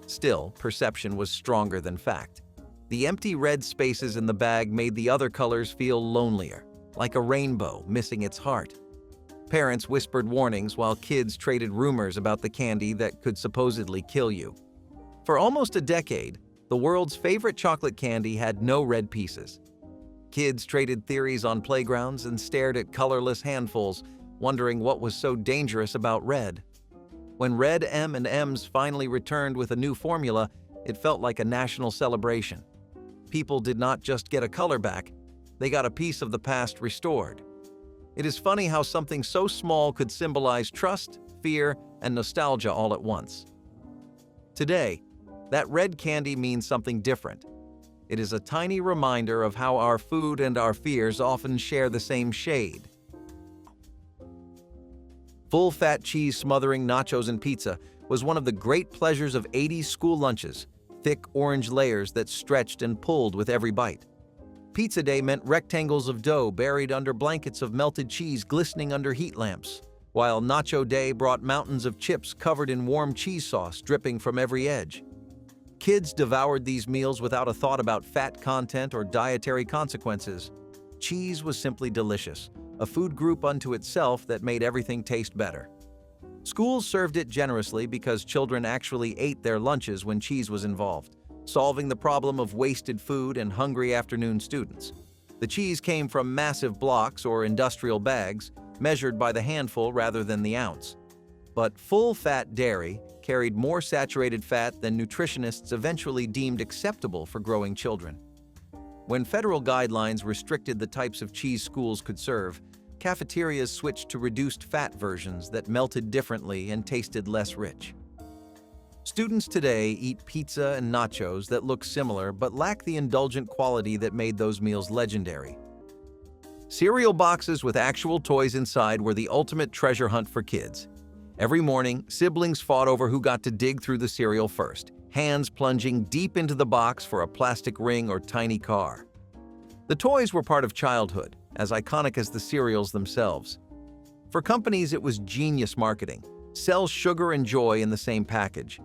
Still, perception was stronger than fact. The empty red spaces in the bag made the other colors feel lonelier, like a rainbow missing its heart. Parents whispered warnings while kids traded rumors about the candy that could supposedly kill you. For almost a decade, the world's favorite chocolate candy had no red pieces. Kids traded theories on playgrounds and stared at colorless handfuls, wondering what was so dangerous about red. When Red M&Ms finally returned with a new formula, it felt like a national celebration. People did not just get a color back, they got a piece of the past restored. It is funny how something so small could symbolize trust, fear, and nostalgia all at once. Today, that red candy means something different. It is a tiny reminder of how our food and our fears often share the same shade. Full-fat cheese-smothering nachos and pizza was one of the great pleasures of 80s school lunches, thick orange layers that stretched and pulled with every bite. Pizza day meant rectangles of dough buried under blankets of melted cheese glistening under heat lamps, while Nacho Day brought mountains of chips covered in warm cheese sauce dripping from every edge. Kids devoured these meals without a thought about fat content or dietary consequences. Cheese was simply delicious, a food group unto itself that made everything taste better. Schools served it generously because children actually ate their lunches when cheese was involved, solving the problem of wasted food and hungry afternoon students. The cheese came from massive blocks or industrial bags, measured by the handful rather than the ounce. But full-fat dairy carried more saturated fat than nutritionists eventually deemed acceptable for growing children. When federal guidelines restricted the types of cheese schools could serve, cafeterias switched to reduced fat versions that melted differently and tasted less rich. Students today eat pizza and nachos that look similar but lack the indulgent quality that made those meals legendary. Cereal boxes with actual toys inside were the ultimate treasure hunt for kids. Every morning, siblings fought over who got to dig through the cereal first, hands plunging deep into the box for a plastic ring or tiny car. The toys were part of childhood, as iconic as the cereals themselves. For companies, it was genius marketing. Sell sugar and joy in the same package.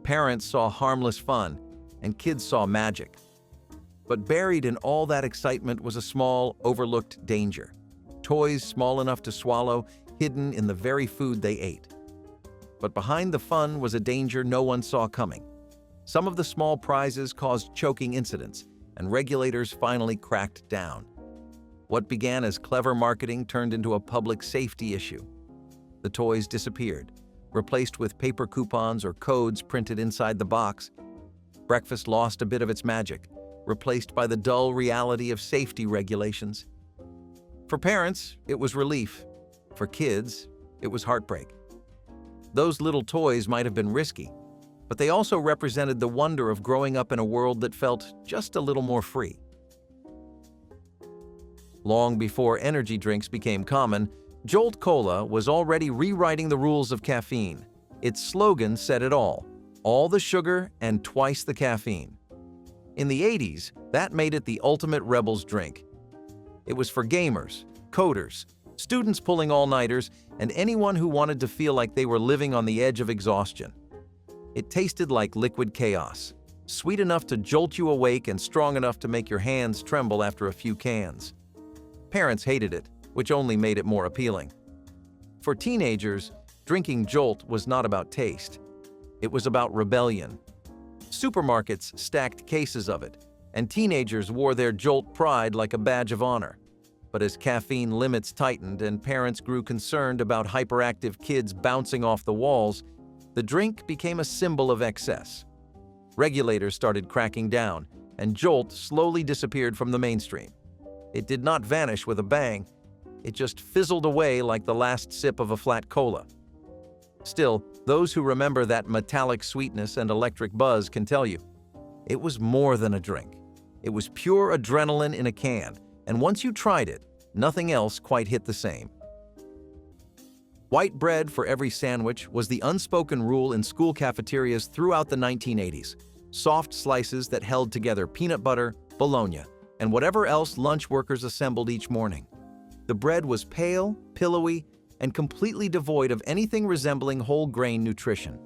Parents saw harmless fun, and kids saw magic. But buried in all that excitement was a small, overlooked danger: toys small enough to swallow, hidden in the very food they ate. But behind the fun was a danger no one saw coming. Some of the small prizes caused choking incidents, and regulators finally cracked down. What began as clever marketing turned into a public safety issue. The toys disappeared, replaced with paper coupons or codes printed inside the box. Breakfast lost a bit of its magic, replaced by the dull reality of safety regulations. For parents, it was relief. For kids, it was heartbreak. Those little toys might have been risky, but they also represented the wonder of growing up in a world that felt just a little more free. Long before energy drinks became common, Jolt Cola was already rewriting the rules of caffeine. Its slogan said it all the sugar and twice the caffeine. In the 80s, that made it the ultimate rebel's drink. It was for gamers, coders, students pulling all-nighters, and anyone who wanted to feel like they were living on the edge of exhaustion. It tasted like liquid chaos, sweet enough to jolt you awake and strong enough to make your hands tremble after a few cans. Parents hated it, which only made it more appealing. For teenagers, drinking Jolt was not about taste. It was about rebellion. Supermarkets stacked cases of it, and teenagers wore their Jolt pride like a badge of honor. But as caffeine limits tightened and parents grew concerned about hyperactive kids bouncing off the walls, the drink became a symbol of excess. Regulators started cracking down, and Jolt slowly disappeared from the mainstream. It did not vanish with a bang. It just fizzled away like the last sip of a flat cola. Still, those who remember that metallic sweetness and electric buzz can tell you, it was more than a drink. It was pure adrenaline in a can, and once you tried it, nothing else quite hit the same. White bread for every sandwich was the unspoken rule in school cafeterias throughout the 1980s. Soft slices that held together peanut butter, bologna, and whatever else lunch workers assembled each morning. The bread was pale, pillowy, and completely devoid of anything resembling whole grain nutrition.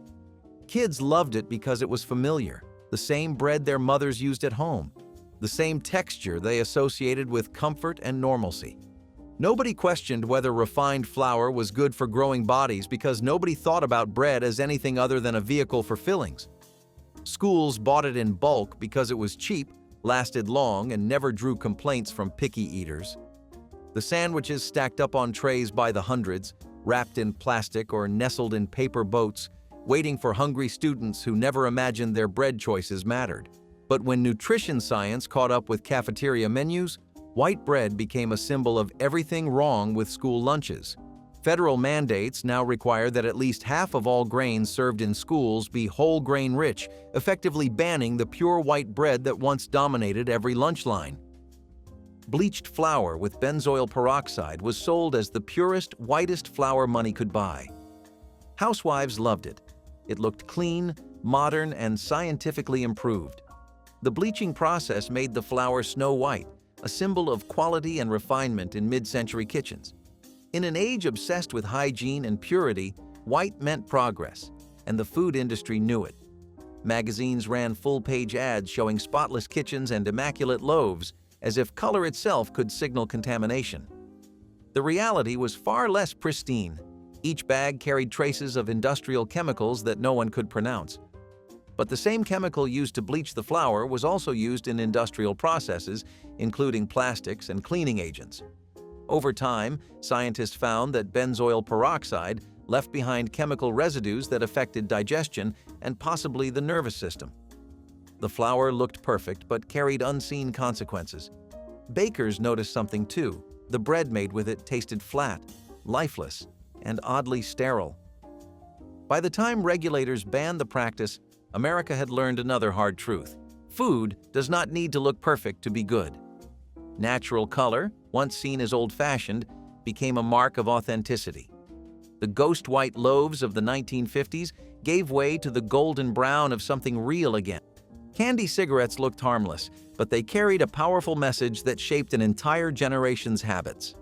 Kids loved it because it was familiar, the same bread their mothers used at home, the same texture they associated with comfort and normalcy. Nobody questioned whether refined flour was good for growing bodies because nobody thought about bread as anything other than a vehicle for fillings. Schools bought it in bulk because it was cheap, lasted long, and never drew complaints from picky eaters. The sandwiches stacked up on trays by the hundreds, wrapped in plastic or nestled in paper boats, waiting for hungry students who never imagined their bread choices mattered. But when nutrition science caught up with cafeteria menus, white bread became a symbol of everything wrong with school lunches. Federal mandates now require that at least half of all grains served in schools be whole grain rich, effectively banning the pure white bread that once dominated every lunch line. Bleached flour with benzoyl peroxide was sold as the purest, whitest flour money could buy. Housewives loved it. It looked clean, modern, and scientifically improved. The bleaching process made the flour snow white, a symbol of quality and refinement in mid-century kitchens. In an age obsessed with hygiene and purity, white meant progress, and the food industry knew it. Magazines ran full-page ads showing spotless kitchens and immaculate loaves, as if color itself could signal contamination. The reality was far less pristine. Each bag carried traces of industrial chemicals that no one could pronounce. But the same chemical used to bleach the flour was also used in industrial processes, including plastics and cleaning agents. Over time, scientists found that benzoyl peroxide left behind chemical residues that affected digestion and possibly the nervous system. The flour looked perfect but carried unseen consequences. Bakers noticed something too. The bread made with it tasted flat, lifeless, and oddly sterile. By the time regulators banned the practice, America had learned another hard truth. Food does not need to look perfect to be good. Natural color, once seen as old-fashioned, became a mark of authenticity. The ghost white loaves of the 1950s gave way to the golden brown of something real again. Candy cigarettes looked harmless, but they carried a powerful message that shaped an entire generation's habits.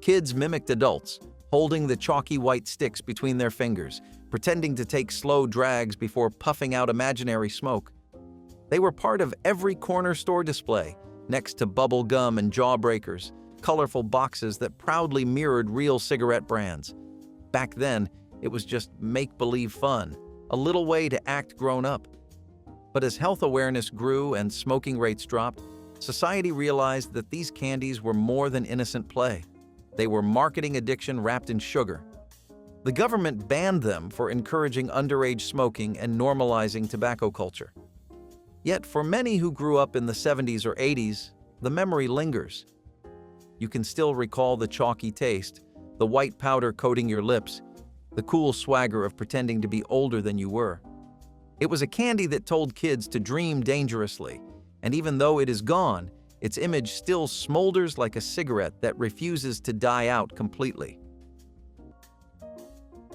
Kids mimicked adults, holding the chalky white sticks between their fingers, pretending to take slow drags before puffing out imaginary smoke. They were part of every corner store display, next to bubble gum and jawbreakers, colorful boxes that proudly mirrored real cigarette brands. Back then, it was just make-believe fun, a little way to act grown up. But as health awareness grew and smoking rates dropped, society realized that these candies were more than innocent play. They were marketing addiction wrapped in sugar. The government banned them for encouraging underage smoking and normalizing tobacco culture. Yet for many who grew up in the 70s or 80s, the memory lingers. You can still recall the chalky taste, the white powder coating your lips, the cool swagger of pretending to be older than you were. It was a candy that told kids to dream dangerously, and even though it is gone, its image still smolders like a cigarette that refuses to die out completely.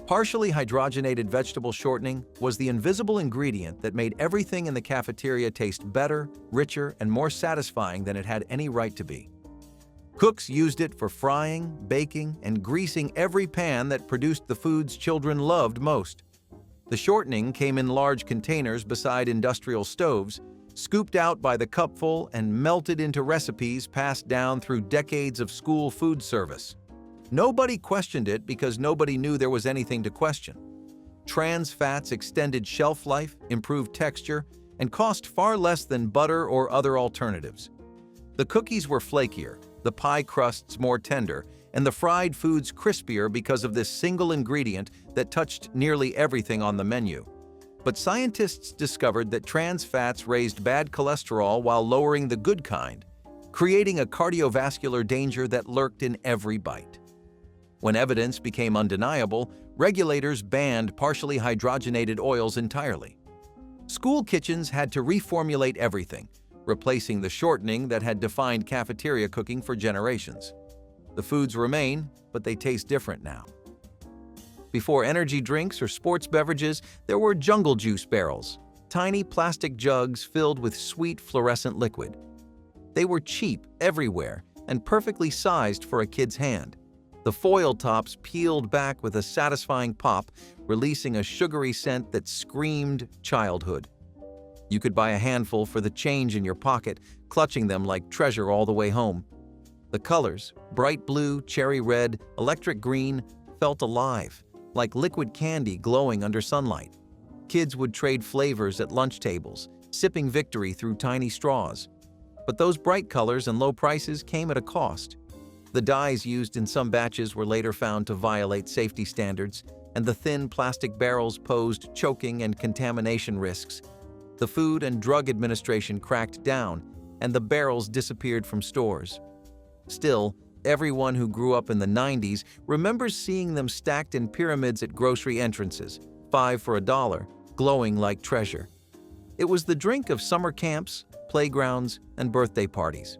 Partially hydrogenated vegetable shortening was the invisible ingredient that made everything in the cafeteria taste better, richer, and more satisfying than it had any right to be. Cooks used it for frying, baking, and greasing every pan that produced the foods children loved most. The shortening came in large containers beside industrial stoves, scooped out by the cupful and melted into recipes passed down through decades of school food service. Nobody questioned it because nobody knew there was anything to question. Trans fats extended shelf life, improved texture, and cost far less than butter or other alternatives. The cookies were flakier, the pie crusts more tender, and the fried foods crispier because of this single ingredient that touched nearly everything on the menu. But scientists discovered that trans fats raised bad cholesterol while lowering the good kind, creating a cardiovascular danger that lurked in every bite. When evidence became undeniable, regulators banned partially hydrogenated oils entirely. School kitchens had to reformulate everything, replacing the shortening that had defined cafeteria cooking for generations. The foods remain, but they taste different now. Before energy drinks or sports beverages, there were jungle juice barrels, tiny plastic jugs filled with sweet fluorescent liquid. They were cheap everywhere and perfectly sized for a kid's hand. The foil tops peeled back with a satisfying pop, releasing a sugary scent that screamed childhood. You could buy a handful for the change in your pocket, clutching them like treasure all the way home. The colors, bright blue, cherry red, electric green, felt alive, like liquid candy glowing under sunlight. Kids would trade flavors at lunch tables, sipping victory through tiny straws. But those bright colors and low prices came at a cost. The dyes used in some batches were later found to violate safety standards, and the thin plastic barrels posed choking and contamination risks. The Food and Drug Administration cracked down, and the barrels disappeared from stores. Still, everyone who grew up in the 90s remembers seeing them stacked in pyramids at grocery entrances, 5 for $1, glowing like treasure. It was the drink of summer camps, playgrounds, and birthday parties.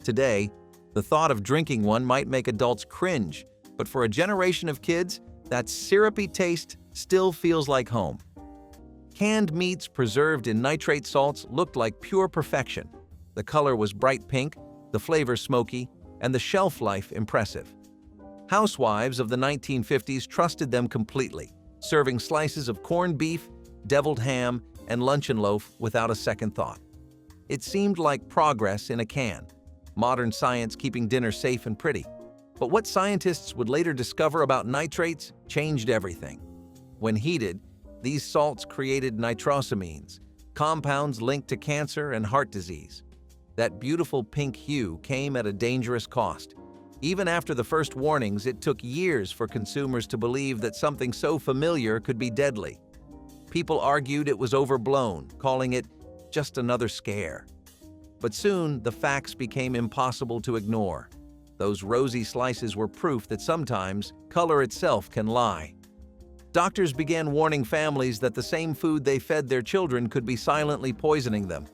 Today, the thought of drinking one might make adults cringe, but for a generation of kids, that syrupy taste still feels like home. Canned meats preserved in nitrate salts looked like pure perfection. The color was bright pink, the flavor smoky, and the shelf life impressive. Housewives of the 1950s trusted them completely, serving slices of corned beef, deviled ham, and luncheon loaf without a second thought. It seemed like progress in a can, modern science keeping dinner safe and pretty. But what scientists would later discover about nitrates changed everything. When heated, these salts created nitrosamines, compounds linked to cancer and heart disease. That beautiful pink hue came at a dangerous cost. Even after the first warnings, it took years for consumers to believe that something so familiar could be deadly. People argued it was overblown, calling it just another scare. But soon, the facts became impossible to ignore. Those rosy slices were proof that sometimes color itself can lie. Doctors began warning families that the same food they fed their children could be silently poisoning them.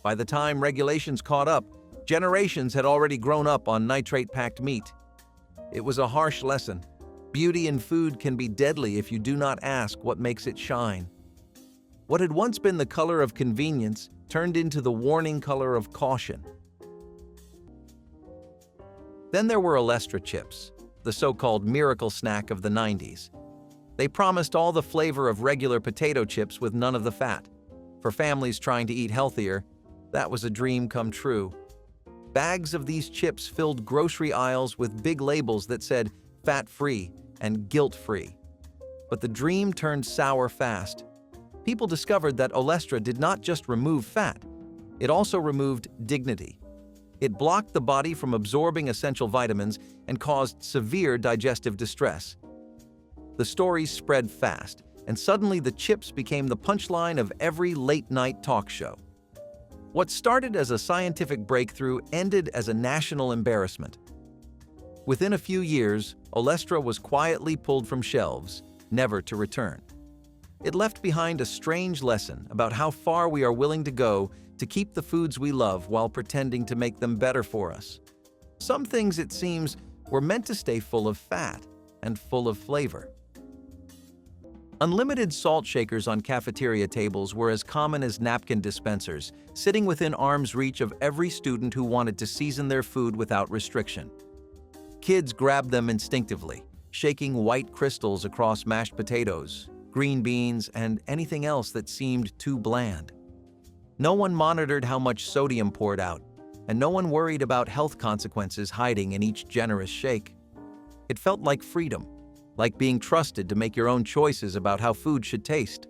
By the time regulations caught up, generations had already grown up on nitrate-packed meat. It was a harsh lesson. Beauty in food can be deadly if you do not ask what makes it shine. What had once been the color of convenience turned into the warning color of caution. Then there were Olestra chips, the so-called miracle snack of the 90s. They promised all the flavor of regular potato chips with none of the fat. For families trying to eat healthier, that was a dream come true. Bags of these chips filled grocery aisles with big labels that said fat-free and guilt-free. But the dream turned sour fast. People discovered that Olestra did not just remove fat, it also removed dignity. It blocked the body from absorbing essential vitamins and caused severe digestive distress. The stories spread fast, and suddenly the chips became the punchline of every late-night talk show. What started as a scientific breakthrough ended as a national embarrassment. Within a few years, Olestra was quietly pulled from shelves, never to return. It left behind a strange lesson about how far we are willing to go to keep the foods we love while pretending to make them better for us. Some things, it seems, were meant to stay full of fat and full of flavor. Unlimited salt shakers on cafeteria tables were as common as napkin dispensers, sitting within arm's reach of every student who wanted to season their food without restriction. Kids grabbed them instinctively, shaking white crystals across mashed potatoes, green beans, and anything else that seemed too bland. No one monitored how much sodium poured out, and no one worried about health consequences hiding in each generous shake. It felt like freedom, like being trusted to make your own choices about how food should taste.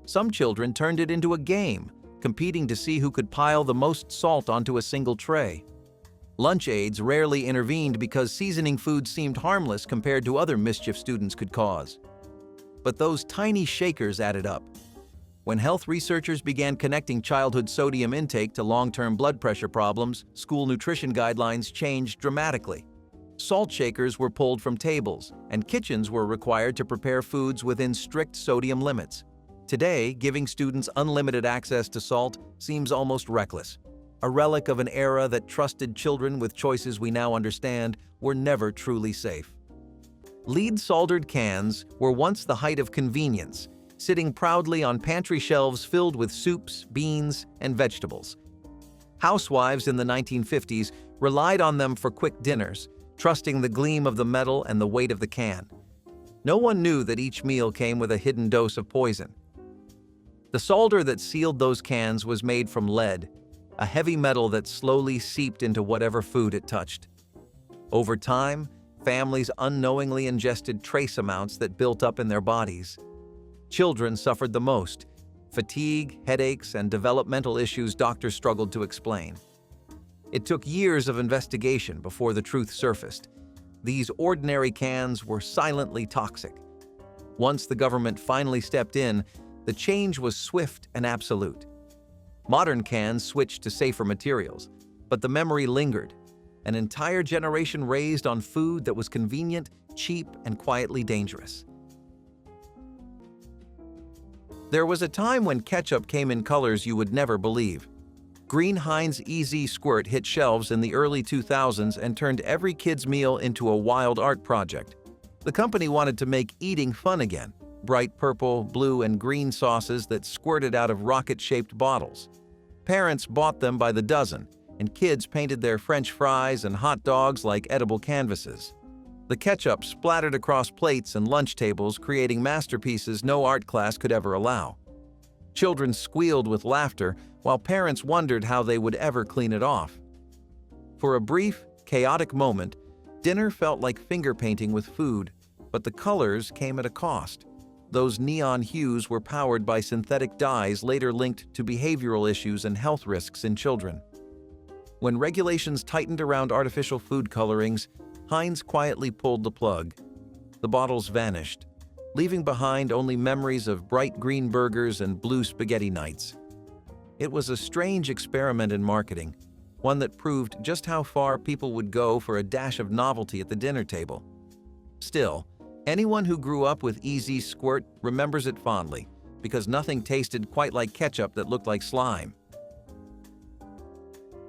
Some children turned it into a game, competing to see who could pile the most salt onto a single tray. Lunch aides rarely intervened because seasoning food seemed harmless compared to other mischief students could cause. But those tiny shakers added up. When health researchers began connecting childhood sodium intake to long-term blood pressure problems, school nutrition guidelines changed dramatically. Salt shakers were pulled from tables, and kitchens were required to prepare foods within strict sodium limits. Today, giving students unlimited access to salt seems almost reckless, a relic of an era that trusted children with choices we now understand were never truly safe. Lead soldered cans were once the height of convenience, sitting proudly on pantry shelves filled with soups, beans, and vegetables. Housewives in the 1950s relied on them for quick dinners, trusting the gleam of the metal and the weight of the can. No one knew that each meal came with a hidden dose of poison. The solder that sealed those cans was made from lead, a heavy metal that slowly seeped into whatever food it touched. Over time, families unknowingly ingested trace amounts that built up in their bodies. Children suffered the most: fatigue, headaches, and developmental issues doctors struggled to explain. It took years of investigation before the truth surfaced. These ordinary cans were silently toxic. Once the government finally stepped in, the change was swift and absolute. Modern cans switched to safer materials, but the memory lingered. An entire generation raised on food that was convenient, cheap, and quietly dangerous. There was a time when ketchup came in colors you would never believe. Green Heinz EZ Squirt hit shelves in the early 2000s and turned every kid's meal into a wild art project. The company wanted to make eating fun again: bright purple, blue, and green sauces that squirted out of rocket-shaped bottles. Parents bought them by the dozen, and kids painted their French fries and hot dogs like edible canvases. The ketchup splattered across plates and lunch tables, creating masterpieces no art class could ever allow. Children squealed with laughter, while parents wondered how they would ever clean it off. For a brief, chaotic moment, dinner felt like finger painting with food, but the colors came at a cost. Those neon hues were powered by synthetic dyes later linked to behavioral issues and health risks in children. When regulations tightened around artificial food colorings, Heinz quietly pulled the plug. The bottles vanished, leaving behind only memories of bright green burgers and blue spaghetti nights. It was a strange experiment in marketing, one that proved just how far people would go for a dash of novelty at the dinner table. Still, anyone who grew up with EZ Squirt remembers it fondly, because nothing tasted quite like ketchup that looked like slime.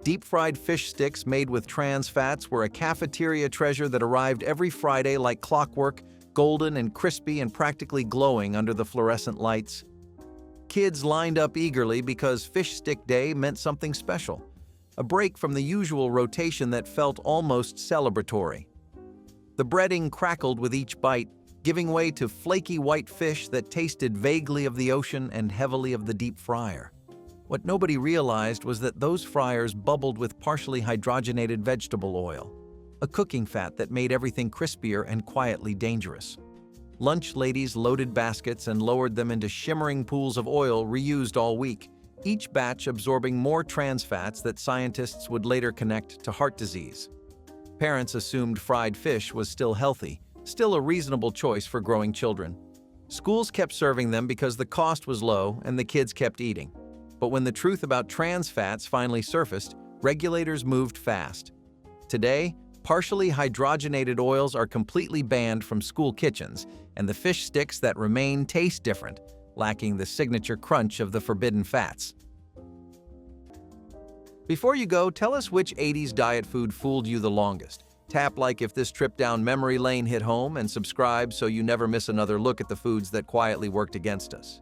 Deep-fried fish sticks made with trans fats were a cafeteria treasure that arrived every Friday like clockwork, golden and crispy and practically glowing under the fluorescent lights. Kids lined up eagerly because Fish Stick Day meant something special, a break from the usual rotation that felt almost celebratory. The breading crackled with each bite, giving way to flaky white fish that tasted vaguely of the ocean and heavily of the deep fryer. What nobody realized was that those fryers bubbled with partially hydrogenated vegetable oil, a cooking fat that made everything crispier and quietly dangerous. Lunch ladies loaded baskets and lowered them into shimmering pools of oil reused all week, each batch absorbing more trans fats that scientists would later connect to heart disease. Parents assumed fried fish was still healthy, still a reasonable choice for growing children. Schools kept serving them because the cost was low and the kids kept eating. But when the truth about trans fats finally surfaced, regulators moved fast. Today, partially hydrogenated oils are completely banned from school kitchens, and the fish sticks that remain taste different, lacking the signature crunch of the forbidden fats. Before you go, tell us which 80s diet food fooled you the longest. Tap like if this trip down memory lane hit home, and subscribe so you never miss another look at the foods that quietly worked against us.